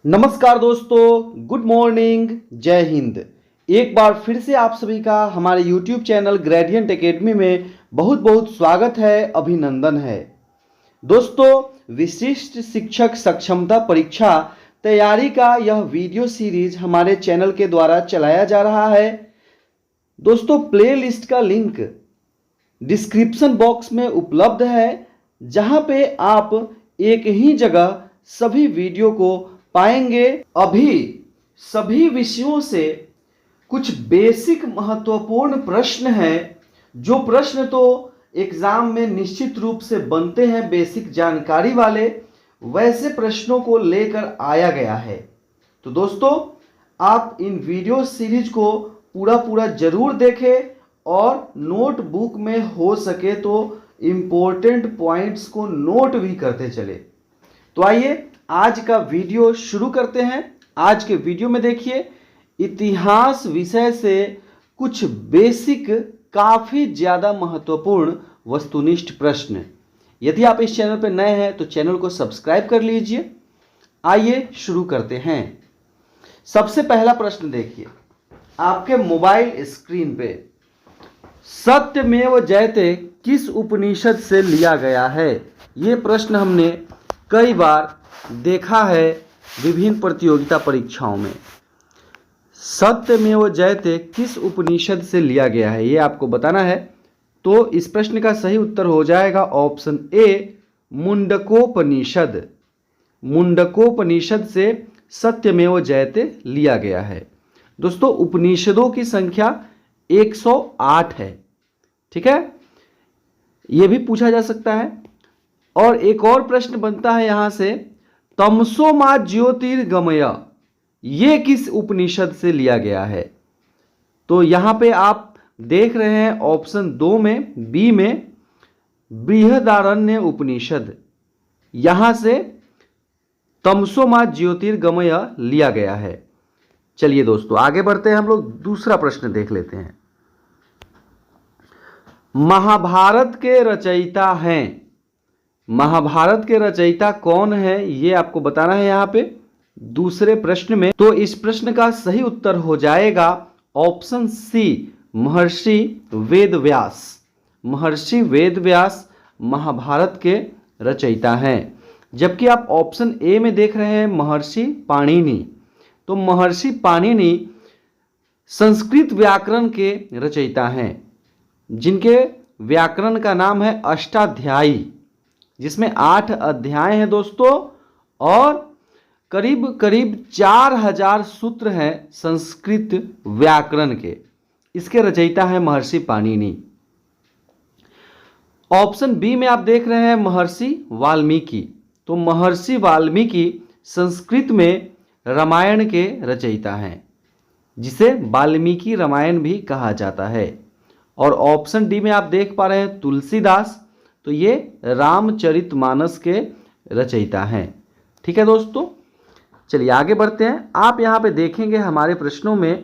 नमस्कार दोस्तों, good morning, जय हिंद। एक बार फिर से आप सभी का हमारे YouTube चैनल ग्रेडियंट एकेडमी में बहुत बहुत स्वागत है, अभिनंदन है। दोस्तों, विशिष्ट शिक्षक सक्षमता परीक्षा तैयारी का यह वीडियो सीरीज हमारे चैनल के द्वारा चलाया जा रहा है। दोस्तों, प्लेलिस्ट का लिंक डिस्क्रिप्शन बॉक्स में उपलब्ध है, जहां पे आप एक ही जगह सभी वीडियो को पाएंगे। अभी सभी विषयों से कुछ बेसिक महत्वपूर्ण प्रश्न हैं, जो प्रश्न तो एग्जाम में निश्चित रूप से बनते हैं बेसिक जानकारी वाले, वैसे प्रश्नों को लेकर आया गया है। तो दोस्तों, आप इन वीडियो सीरीज को पूरा जरूर देखें और नोटबुक में हो सके तो इम्पोर्टेंट पॉइंट्स को नोट भी करते चले। तो आइए आज का वीडियो शुरू करते हैं। आज के वीडियो में देखिए, इतिहास विषय से कुछ बेसिक काफ़ी ज़्यादा महत्वपूर्ण वस्तुनिष्ठ प्रश्न। यदि आप इस चैनल पर नए हैं तो चैनल को सब्सक्राइब कर लीजिए। आइए शुरू करते हैं। सबसे पहला प्रश्न देखिए आपके मोबाइल स्क्रीन पे, सत्यमेव जयते किस उपनिषद से लिया गया है? ये प्रश्न हमने कई बार देखा है विभिन्न प्रतियोगिता परीक्षाओं में। सत्यमेव जयते किस उपनिषद से लिया गया है, ये आपको बताना है। तो इस प्रश्न का सही उत्तर हो जाएगा ऑप्शन ए, मुंडकोपनिषद। मुंडकोपनिषद से सत्यमेव जयते लिया गया है। दोस्तों, उपनिषदों की संख्या 108 है। ठीक है, यह भी पूछा जा सकता है। और एक और प्रश्न बनता है यहां से, तमसो मा ज्योतिर्गमय, ये किस उपनिषद से लिया गया है? तो यहां पे आप देख रहे हैं ऑप्शन 2 में, बी में, बृहदारण्य उपनिषद, यहां से तमसो मा ज्योतिर्गमय लिया गया है। चलिए दोस्तों, आगे बढ़ते हैं। हम लोग दूसरा प्रश्न देख लेते हैं। महाभारत के रचयिता हैं, महाभारत के रचयिता कौन है, ये आपको बताना है यहाँ पे दूसरे प्रश्न में। तो इस प्रश्न का सही उत्तर हो जाएगा ऑप्शन सी, महर्षि वेदव्यास। महर्षि वेदव्यास महाभारत के रचयिता हैं। जबकि आप ऑप्शन ए में देख रहे हैं महर्षि पाणिनि। तो महर्षि पाणिनि संस्कृत व्याकरण के रचयिता हैं, जिनके व्याकरण का नाम है अष्टाध्यायी, जिसमें 8 अध्याय हैं दोस्तों, और करीब करीब 4000 सूत्र हैं संस्कृत व्याकरण के। इसके रचयिता है महर्षि पाणिनि। ऑप्शन बी में आप देख रहे हैं महर्षि वाल्मीकि। तो महर्षि वाल्मीकि संस्कृत में रामायण के रचयिता हैं, जिसे वाल्मीकि रामायण भी कहा जाता है। और ऑप्शन डी में आप देख पा रहे हैं तुलसीदास। तो ये रामचरितमानस के रचयिता हैं। ठीक है दोस्तों, चलिए आगे बढ़ते हैं। आप यहाँ पे देखेंगे हमारे प्रश्नों में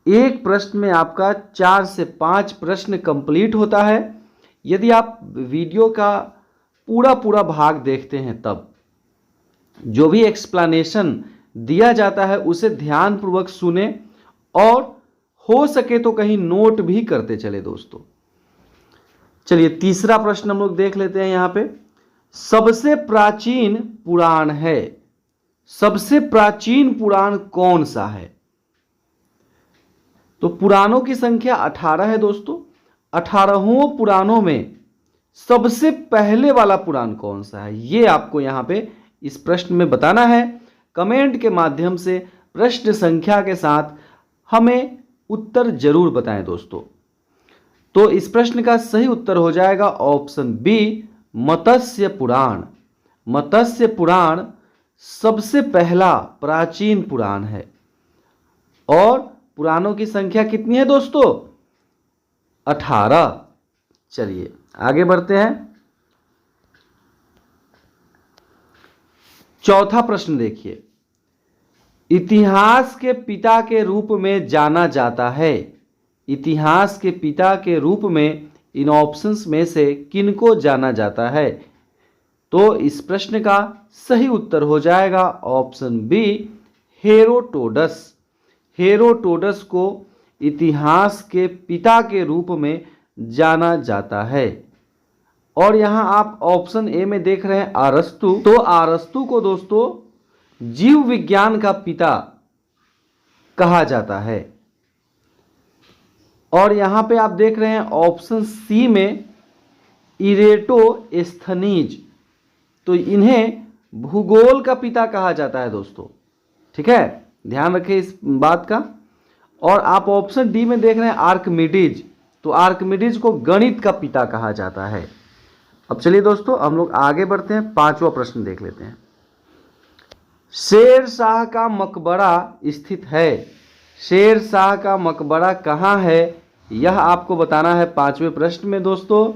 एक प्रश्न में आपका 4 से 5 प्रश्न कंप्लीट होता है। यदि आप वीडियो का पूरा भाग देखते हैं, तब जो भी एक्सप्लेनेशन दिया जाता है उसे ध्यानपूर्वक सुने और हो सके तो कहीं नोट भी करते चले दोस्तों। चलिए तीसरा प्रश्न हम लोग देख लेते हैं। यहाँ पे सबसे प्राचीन पुराण है, सबसे प्राचीन पुराण कौन सा है? तो पुराणों की संख्या 18 है दोस्तों। 18 पुराणों में सबसे पहले वाला पुराण कौन सा है, ये आपको यहाँ पे इस प्रश्न में बताना है। कमेंट के माध्यम से प्रश्न संख्या के साथ हमें उत्तर जरूर बताएं दोस्तों। तो इस प्रश्न का सही उत्तर हो जाएगा ऑप्शन बी, मत्स्य पुराण। मत्स्य पुराण सबसे पहला प्राचीन पुराण है। और पुराणों की संख्या कितनी है दोस्तों? 18। चलिए आगे बढ़ते हैं। चौथा प्रश्न देखिए, इतिहास के पिता के रूप में जाना जाता है। इतिहास के पिता के रूप में इन ऑप्शंस में से किनको जाना जाता है? तो इस प्रश्न का सही उत्तर हो जाएगा ऑप्शन बी, हेरोडोटस। हेरोडोटस को इतिहास के पिता के रूप में जाना जाता है। और यहाँ आप ऑप्शन ए में देख रहे हैं अरस्तु। तो अरस्तु को दोस्तों जीव विज्ञान का पिता कहा जाता है। और यहाँ पे आप देख रहे हैं ऑप्शन सी में इरेटोस्थनीज, तो इन्हें भूगोल का पिता कहा जाता है दोस्तों। ठीक है, ध्यान रखें इस बात का। और आप ऑप्शन डी में देख रहे हैं आर्किमिडीज, तो आर्किमिडीज को गणित का पिता कहा जाता है। अब चलिए दोस्तों हम लोग आगे बढ़ते हैं, पांचवा प्रश्न देख लेते हैं। शेर शाह का मकबरा स्थित है। शेर शाह का मकबरा कहाँ है, यह आपको बताना है पांचवें प्रश्न में दोस्तों।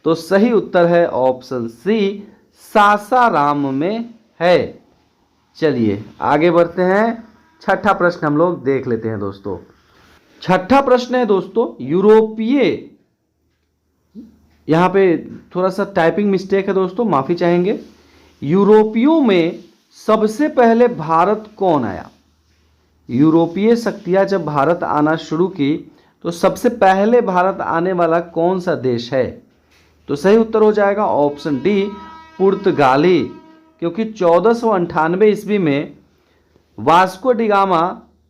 तो सही उत्तर है ऑप्शन सी, सासाराम में है। चलिए आगे बढ़ते हैं, छठा प्रश्न हम लोग देख लेते हैं दोस्तों। छठा प्रश्न है दोस्तों, यूरोपीय, यहाँ पे थोड़ा सा टाइपिंग मिस्टेक है दोस्तों, माफ़ी चाहेंगे। यूरोपियों में सबसे पहले भारत कौन आया। यूरोपीय शक्तियाँ जब भारत आना शुरू की तो सबसे पहले भारत आने वाला कौन सा देश है। तो सही उत्तर हो जाएगा ऑप्शन डी, पुर्तगाली। क्योंकि 1498 ईस्वी में वास्को डी गामा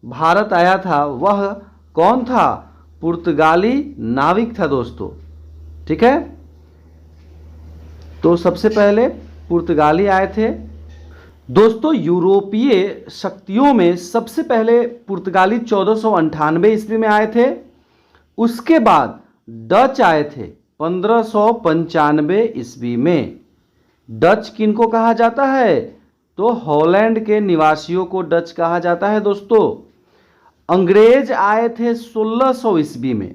भारत आया था, वह कौन था, पुर्तगाली नाविक था दोस्तों। ठीक है, तो सबसे पहले पुर्तगाली आए थे दोस्तों। यूरोपीय शक्तियों में सबसे पहले पुर्तगाली 1498 ईस्वी में आए थे। उसके बाद डच आए थे 1595 ईस्वी में। डच किनको कहा जाता है, तो हॉलैंड के निवासियों को डच कहा जाता है दोस्तों। अंग्रेज आए थे 1600 ईस्वी में,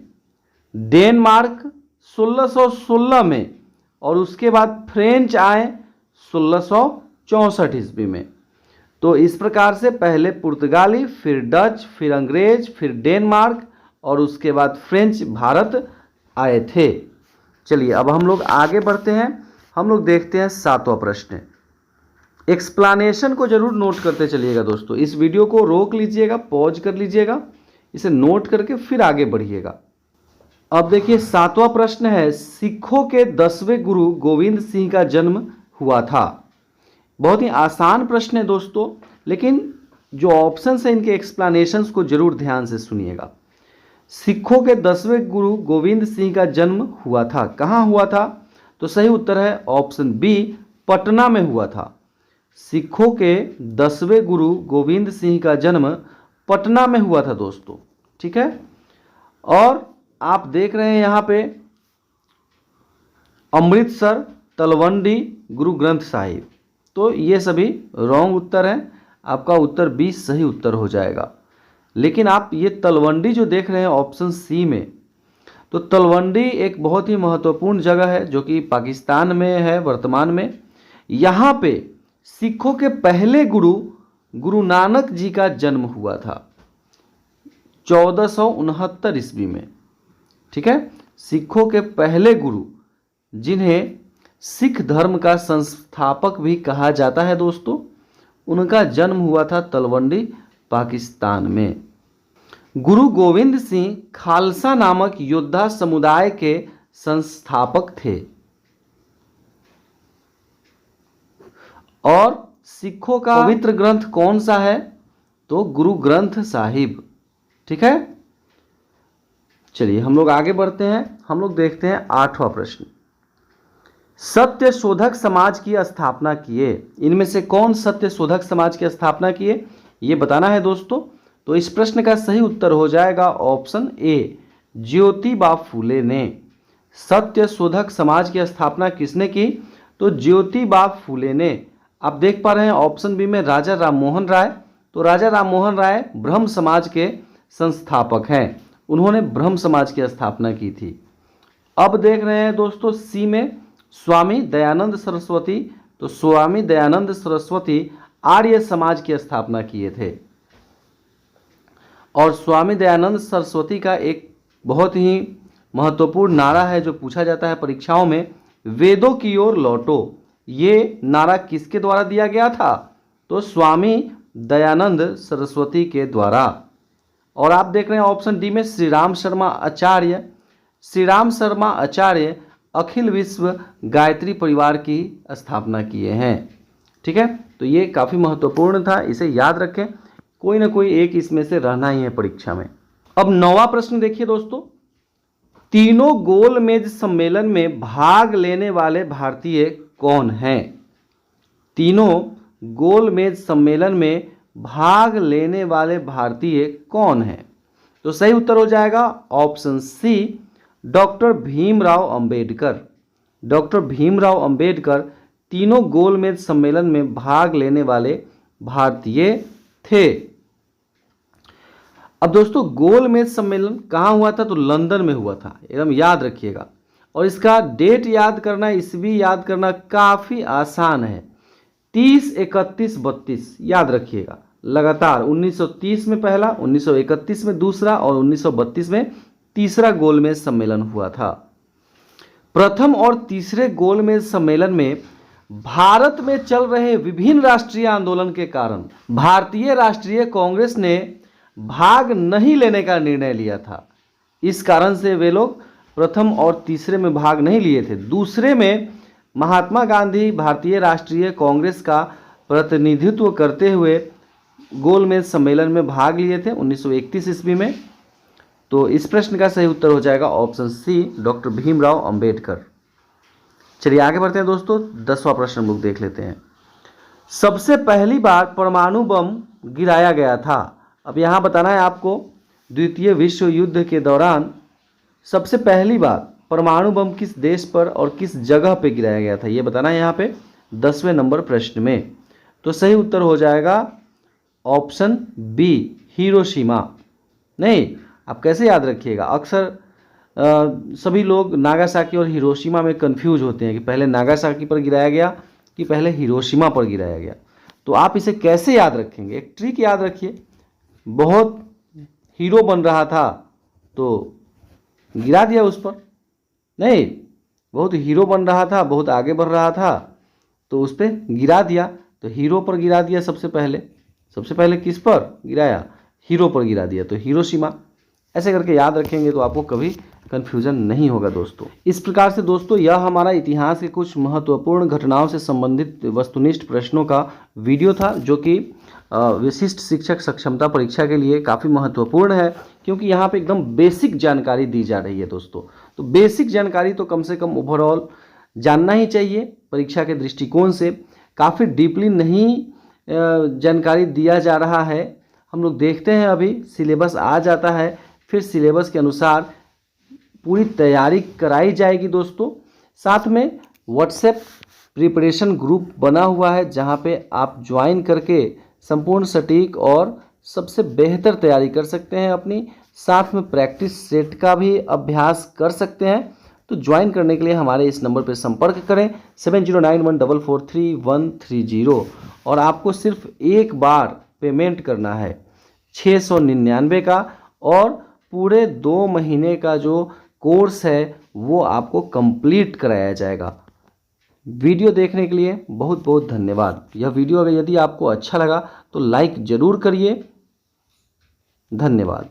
डेनमार्क 1616 में, और उसके बाद फ्रेंच आए 1664 ईस्वी में। तो इस प्रकार से पहले पुर्तगाली, फिर डच, फिर अंग्रेज, फिर डेनमार्क और उसके बाद फ्रेंच भारत आए थे। चलिए अब हम लोग आगे बढ़ते हैं, हम लोग देखते हैं सातवां प्रश्न। एक्सप्लेनेशन को जरूर नोट करते चलिएगा दोस्तों। इस वीडियो को रोक लीजिएगा, पॉज कर लीजिएगा, इसे नोट करके फिर आगे बढ़िएगा। अब देखिए सातवां प्रश्न है, सिखों के 10वें गुरु गोविंद सिंह का जन्म हुआ था। बहुत ही आसान प्रश्न है दोस्तों, लेकिन जो ऑप्शंस हैं इनके एक्सप्लेनेशंस को जरूर ध्यान से सुनिएगा। सिखों के 10वें गुरु गोविंद सिंह का जन्म हुआ था, कहाँ हुआ था, तो सही उत्तर है ऑप्शन बी, पटना में हुआ था। सिखों के 10वें गुरु गोविंद सिंह का जन्म पटना में हुआ था दोस्तों। ठीक है, और आप देख रहे हैं यहाँ पे अमृतसर, तलवंडी, गुरु ग्रंथ साहिब, तो ये सभी रॉन्ग उत्तर हैं। आपका उत्तर बी सही उत्तर हो जाएगा। लेकिन आप ये तलवंडी जो देख रहे हैं ऑप्शन सी में, तो तलवंडी एक बहुत ही महत्वपूर्ण जगह है जो कि पाकिस्तान में है वर्तमान में। यहाँ पे सिखों के पहले गुरु गुरु नानक जी का जन्म हुआ था 1469 ईस्वी में। ठीक है, सिखों के पहले गुरु जिन्हें सिख धर्म का संस्थापक भी कहा जाता है दोस्तों, उनका जन्म हुआ था तलवंडी पाकिस्तान में। गुरु गोविंद सिंह खालसा नामक योद्धा समुदाय के संस्थापक थे और सिखों का पवित्र ग्रंथ कौन सा है, तो गुरु ग्रंथ साहिब। ठीक है, चलिए हम लोग आगे बढ़ते हैं, हम लोग देखते हैं आठवां प्रश्न। सत्य शोधक समाज की स्थापना किए, इनमें से कौन सत्य शोधक समाज की स्थापना किए, ये बताना है दोस्तों। तो इस प्रश्न का सही उत्तर हो जाएगा ऑप्शन ए, ज्योतिबा फूले ने। सत्य शोधक समाज की स्थापना किसने की, तो ज्योतिबा फूले ने। आप देख पा रहे हैं ऑप्शन बी में राजा राममोहन राय, तो राजा राममोहन राय ब्रह्म समाज के संस्थापक हैं, उन्होंने ब्रह्म समाज की स्थापना की थी। अब देख रहे हैं दोस्तों सी में स्वामी दयानंद सरस्वती, तो स्वामी दयानंद सरस्वती आर्य समाज की स्थापना किए थे। और स्वामी दयानंद सरस्वती का एक बहुत ही महत्वपूर्ण नारा है जो पूछा जाता है परीक्षाओं में, वेदों की ओर लौटो। ये नारा किसके द्वारा दिया गया था? तो स्वामी दयानंद सरस्वती के द्वारा। और आप देख रहे हैं ऑप्शन डी में श्री राम शर्मा आचार्य। श्री राम शर्मा आचार्य अखिल विश्व गायत्री परिवार की स्थापना किए हैं। ठीक है, तो ये काफ़ी महत्वपूर्ण था, इसे याद रखें, कोई ना कोई एक इसमें से रहना ही है परीक्षा में। अब 9वां प्रश्न देखिए दोस्तों, तीनों गोलमेज सम्मेलन में भाग लेने वाले भारतीय कौन हैं? तीनों गोलमेज सम्मेलन में भाग लेने वाले भारतीय कौन हैं? तो सही उत्तर हो जाएगा option C, doctor Bhimrao Ambedkar. Doctor Bhimrao Ambedkar तीनों गोलमेज सम्मेलन में भाग लेने वाले भारतीय थे। अब दोस्तों गोलमेज सम्मेलन कहाँ हुआ था? तो लंदन में हुआ था, एकदम याद रखिएगा। और इसका डेट याद करना, ईस्वी याद करना काफ़ी आसान है, 30, 31, 32 याद रखिएगा। लगातार 1930 में पहला, 1931 में दूसरा और 1932 में तीसरा गोलमेज सम्मेलन हुआ था। प्रथम और तीसरे गोलमेज सम्मेलन में भारत में चल रहे विभिन्न राष्ट्रीय आंदोलन के कारण भारतीय राष्ट्रीय कांग्रेस ने भाग नहीं लेने का निर्णय लिया था। इस कारण से वे लोग प्रथम और तीसरे में भाग नहीं लिए थे। दूसरे में महात्मा गांधी भारतीय राष्ट्रीय कांग्रेस का प्रतिनिधित्व करते हुए गोलमेज सम्मेलन में भाग लिए थे 1931 ईस्वी में। तो इस प्रश्न का सही उत्तर हो जाएगा option C, doctor Bhimrao Ambedkar. चलिए आगे बढ़ते हैं दोस्तों, 10वां प्रश्न हम लोग देख लेते हैं। सबसे पहली बार परमाणु बम गिराया गया था। अब यहाँ बताना है आपको, द्वितीय विश्व युद्ध के दौरान सबसे पहली बार परमाणु बम किस देश पर और किस जगह पे गिराया गया था, ये बताना है यहाँ पे 10वें नंबर प्रश्न में। तो सही उत्तर हो जाएगा ऑप्शन बी, हिरोशिमा। नहीं, आप कैसे याद रखिएगा, अक्सर सभी लोग नागासाकी और हिरोशिमा में कंफ्यूज होते हैं कि पहले नागासाकी पर गिराया गया कि पहले हिरोशिमा पर गिराया गया। तो आप इसे कैसे याद रखेंगे? एक ट्रिक याद रखिए, बहुत हीरो बन रहा था तो गिरा दिया उस पर। नहीं, बहुत हीरो बन रहा था, बहुत आगे बढ़ रहा था तो उस पर गिरा दिया, तो हीरो पर गिरा दिया सबसे पहले किस पर गिराया? हीरो पर गिरा दिया, तो हिरोशिमा। ऐसे करके याद रखेंगे तो आपको कभी कन्फ्यूजन नहीं होगा दोस्तों। इस प्रकार से दोस्तों यह हमारा इतिहास के कुछ महत्वपूर्ण घटनाओं से संबंधित वस्तुनिष्ठ प्रश्नों का वीडियो था, जो कि विशिष्ट शिक्षक सक्षमता परीक्षा के लिए काफ़ी महत्वपूर्ण है, क्योंकि यहाँ पे एकदम बेसिक जानकारी दी जा रही है दोस्तों। तो बेसिक जानकारी तो कम से कम ओवरऑल जानना ही चाहिए परीक्षा के दृष्टिकोण से। काफ़ी डीपली नहीं जानकारी दिया जा रहा है। हम लोग देखते हैं अभी सिलेबस आ जाता है, फिर सिलेबस के अनुसार पूरी तैयारी कराई जाएगी दोस्तों। साथ में व्हाट्सएप प्रिपरेशन ग्रुप बना हुआ है, जहाँ पे आप ज्वाइन करके संपूर्ण सटीक और सबसे बेहतर तैयारी कर सकते हैं अपनी। साथ में प्रैक्टिस सेट का भी अभ्यास कर सकते हैं। तो ज्वाइन करने के लिए हमारे इस नंबर पर संपर्क करें 7091443130, और आपको सिर्फ एक बार पेमेंट करना है 699 का, और पूरे 2 महीने का जो कोर्स है वो आपको कंप्लीट कराया जाएगा। वीडियो देखने के लिए बहुत बहुत धन्यवाद। यह वीडियो अगर यदि आपको अच्छा लगा तो लाइक ज़रूर करिए। धन्यवाद।